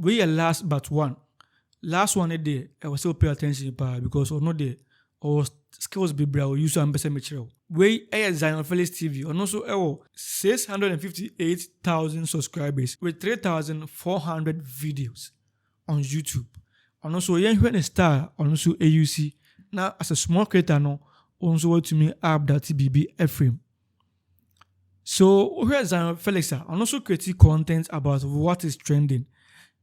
we are last but one. Last one a day, I was still pay attention because or no day or skills be bra or use to ambassador material. We a Zion Felix TV and also 658,000 subscribers with 3,400 videos on YouTube. And also when a star and also AUC. Now as a small creator no also want to me app that TBB Ephraim. So here is Zion Felix and also creating content about what is trending.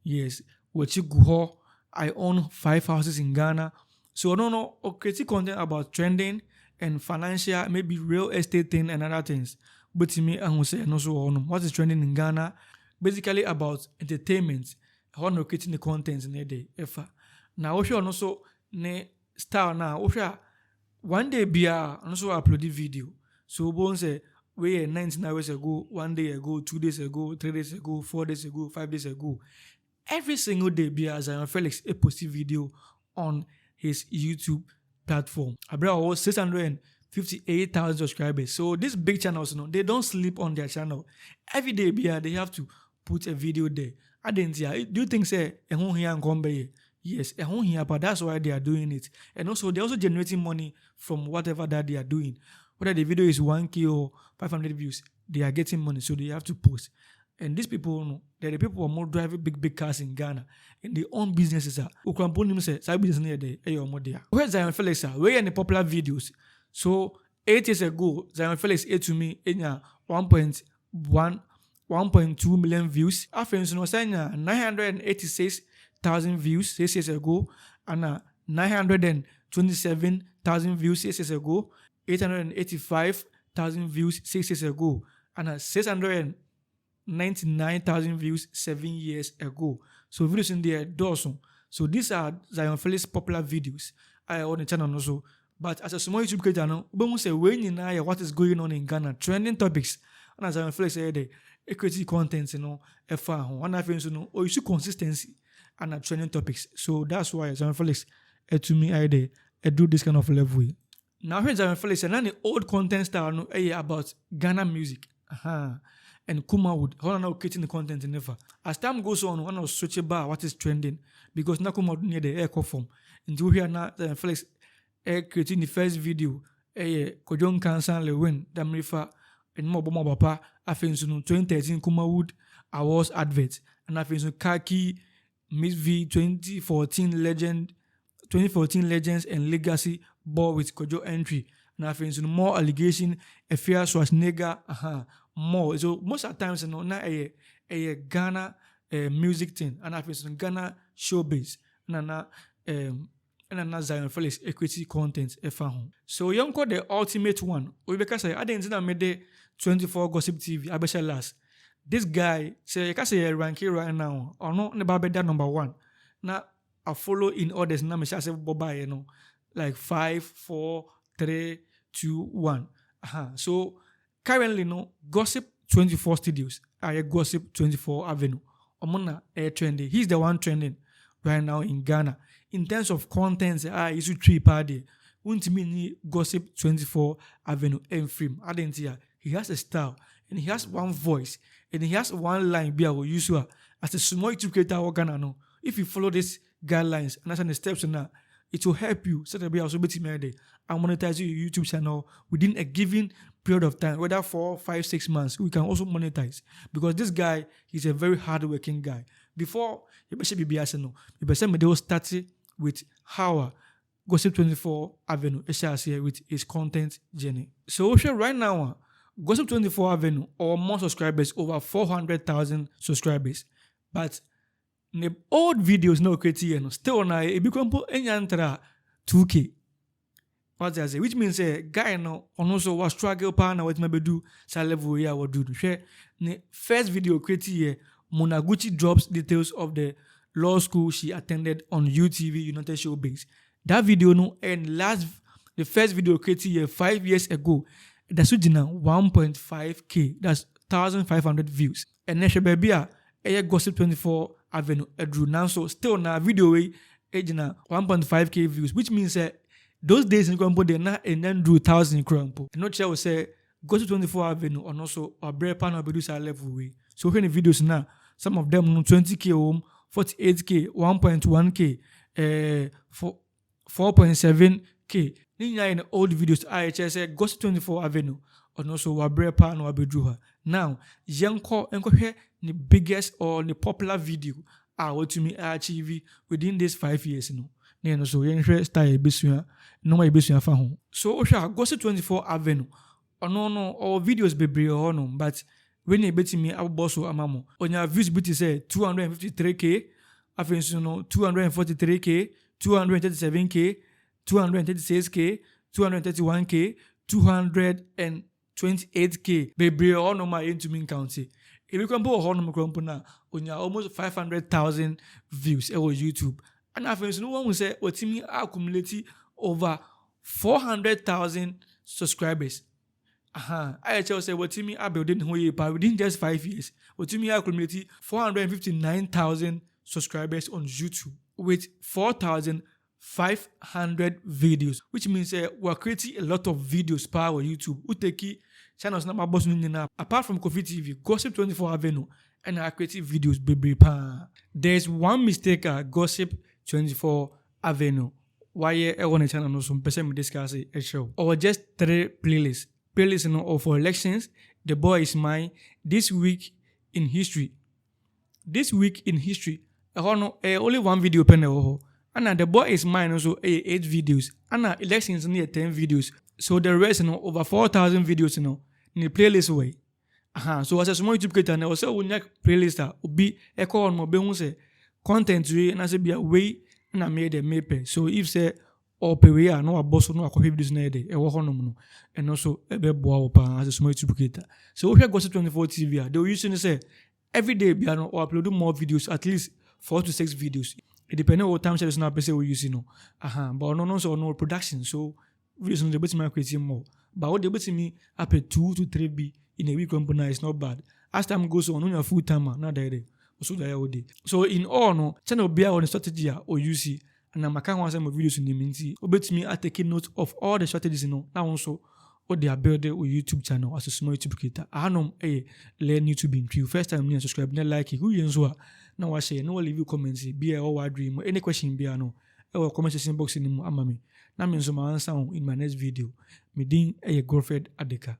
Yes, what you go. I own 5 houses in Ghana. So I don't know, creating content about trending and financial, maybe real estate thing and other things. But to me, I will say, and also what is trending in Ghana, basically about entertainment. I want to create the content in a day. Now, also ne style now. One day, be also upload the video. So, Bone say, we 19 hours ago, 1 day ago, 2 days ago, 3 days ago, 4 days ago, 5 days ago. Every single day, Zion Felix a posted video on his YouTube platform. About over 658,000 subscribers. So these big channels, they don't sleep on their channel. Every day, they have to put a video there. I didn't see. Do you think say here and come by? Yes, here, but that's why they are doing it. And also, they're also generating money from whatever that they are doing. Whether the video is 1K or 500 views, they are getting money, so they have to post. And these people, they're the people who are more driving big cars in Ghana. And they own businesses. Where's Zion Felix? Where are the popular videos? So 8 years ago, Zion Felix ate to me in 1.2 million views. After 986,000 views 6 years ago, and 927,000 views 6 years ago, 885,000 views 6 years ago, and 699,000 views 7 years ago. So videos in there, Dawson. So these are Zion Felix popular videos on the channel also. But as a small YouTube creator, we say when you know what is going on in Ghana, trending topics, and as Zion Felix said, creative content, and I think or you see consistency and trending topics. So that's why Zion Felix to me I do this kind of level. Now here Zion Felix and the old content style about Ghana music. And Kumawood, how are now creating the content in never. As time goes on, one of switch about what is trending because now Kumawood near the air form. And you hear now Felix creating the first video, Kojon Kansan Le Win, Damrifa, and more Papa, I think 2013 Kumawood Awards advert, and I think Kaki Miss V 2014 Legends and Legacy ball with Kojo entry. And I think more allegation, a fair Schwarzenegger, more. So most of the times, not a Ghana music thing, and I think Ghana showbiz, and Zion Felix equity content. So young call the ultimate one. Because I didn't made the 24 Gossip TV. I bet last. This guy say I say ranking right now or no never better number 1. Now I follow in orders. Now I say bye like 5, 4, 3, 2, 1. So currently, Gossip 24 Studios are Gossip 24 Avenue. Omona air trending. He's the one trending right now in Ghana. In terms of content, I should 3 party. Wouldn't mean Gossip 24 Avenue and film. I didn't hear. He has a style and he has one voice and he has one line. Be our usual as a small YouTube creator. Ghana. If you follow these guidelines and that's the steps now, it will help you set up also and monetize your YouTube channel within a given period of time, whether 4, 5, 6 months. We can also monetize because this guy is a very hardworking guy. Before you should be BSNO, you started with how Gossip 24 Avenue with his content journey. So right now, Gossip 24 Avenue or more subscribers, over 400,000 subscribers, but the old videos no creative still na it become enyantra 2K. What I say, which means guy also was struggle partner what maybe do sa level here what do. Share the first video creative Monaguchi drops details of the law school she attended on UTV United Showbiz. That video and the first video creative 5 years ago. That's 1.5K. That's 1,500 views. And next baby Gossip 24 Avenue Drew now so still na video way 1.5K views, which means those days in Krampo they na and then drew 1,000 Krampo. Not sure say Gossip 24 Avenue and also a brave panel producer level way. So when the videos now some of them 20K home, 48k, 1.1k, 4.7k. In old videos, I say Gossip 24 Avenue, and also Wabre Pan or Abedruha. Now, Yanko Enko the biggest or the popular video what to me achieve within these 5 years. No, so you're style Bisua, no my Bisua for home. So, Gossip 24 Avenue, or no, or videos be or no, but when you bet me, I'll boss or amamo. On your views, beauty say 253k, I think 243k, 237k, 236k, 231k, 228k. Baby, all no my into me county. If you can put a horn on almost 500,000 views on YouTube. And I think no one will say, what me accumulated over 400,000 subscribers. I tell say what me I building but within just 5 years. What me accumulated 459,000 subscribers on YouTube with 4,500 videos, which means we're creating a lot of videos per our YouTube. We take channels na my boss apart from Coffee TV, Gossip 24 Avenue, and I create videos baby pa. There's one mistake at Gossip 24 Avenue. Why I want to channel no some person discuss a show or just 3 playlists. Playlist or for elections, The Boy Is Mine, This Week in History. This Week in History, only one video pen and The Boy Is Mine also 8 videos. And elections near 10 videos. So the rest over 4,000 videos in the playlist way. So as a small YouTube creator, I also will playlist will be echo on mobile say content and as be a way and I made a mape. So if say or pay no a boss no a copy this na day and also a bebo as a small YouTube creator. So we have Gossip 24 TV. They will usually say every day be or upload more videos, at least 4 to 6 videos. It depends on what time schedule na person we use but no so no production. So videos no debate my creating more. But what debate me up 2 to 3 b in a week company is not bad. As time goes on your full timer not day. So that all day. So in all no channel be on the strategy or you see. And I'm can't some videos in the minty. Obey me at taking note of all the strategies now also what they are building with YouTube channel as a small YouTube creator. I know learn YouTube in you. First time you subscribe, not like it. Who you know now I say no leave you comments, be a or dream any question be no. Or comment section box in the amami. Now means my answer in my next video. Me ding a girlfriend adeka.